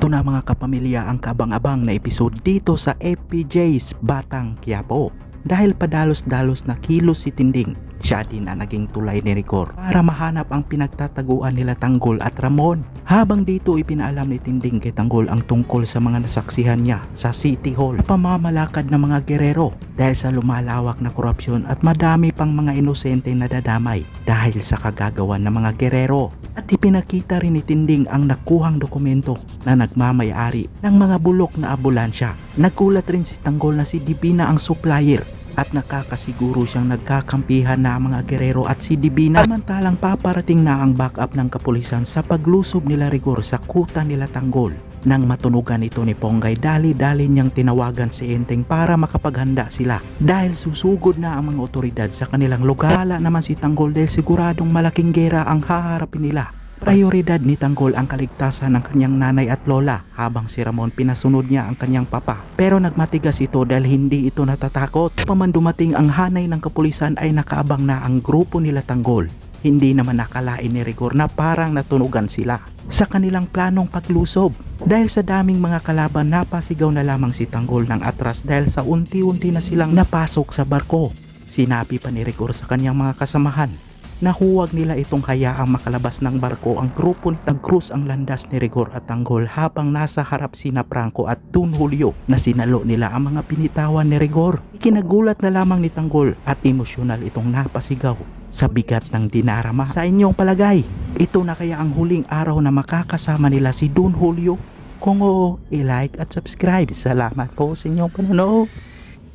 Ito na mga kapamilya ang kabang-abang na episode dito sa FPJ's Batang Quiapo. Dahil padalos-dalos na kilos si Tinding, siya din ang naging tulay ni Rigor para mahanap ang pinagtataguan nila Tanggol at Ramon. Habang dito ipinaalam ni Tinding kay Tanggol ang tungkol sa mga nasaksihan niya sa City Hall, pamamalakad ng mga gerero dahil sa lumalawak na korupsyon at madami pang mga inosente na dadamay dahil sa kagagawan ng mga gerero. At ipinakita rin ni Tinding ang nakuhang dokumento na nagmamayari ng mga bulok na ambulansya. Nagkulat rin si Tanggol na si Divina ang supplier at nakakasiguro siyang nagkakampihan na ang mga gerero at si Divina. Samantalang paparating na ang backup ng kapulisan sa paglusob nila Rigor sa kuta nila Tanggol. Nang matunugan ito ni Ponggay, dali-dali niyang tinawagan si Enteng para makapaghanda sila dahil susugod na ang mga otoridad sa kanilang lugar. Wala naman si Tanggol dahil siguradong malaking gera ang haharapin nila. Prioridad ni Tanggol ang kaligtasan ng kanyang nanay at lola habang si Ramon pinasunod niya ang kanyang papa. Pero nagmatigas ito dahil hindi ito natatakot. Paman dumating ang hanay ng kapulisan ay nakaabang na ang grupo nila Tanggol. Hindi naman nakalain ni Rigor na parang natunugan sila sa kanilang planong paglusob. Dahil sa daming mga kalaban, napasigaw na lamang si Tanggol ng atras dahil sa unti-unti na silang napasok sa barko. Sinabi pa ni Rigor sa kanyang mga kasamahan na huwag nila itong hayaang makalabas ng barko. Ang grupo ni Cruz ang landas ni Rigor at Tanggol habang nasa harap sina Franco at Don Julio na sinalo nila ang mga pinitawan ni Rigor. Ikinagulat na lamang ni Tanggol at emosyonal itong napasigaw sa bigat ng dinarama. Sa inyong palagay, ito na kaya ang huling araw na makakasama nila si Don Julio? Kung oo, i-like at subscribe. Salamat po sa inyong panonood.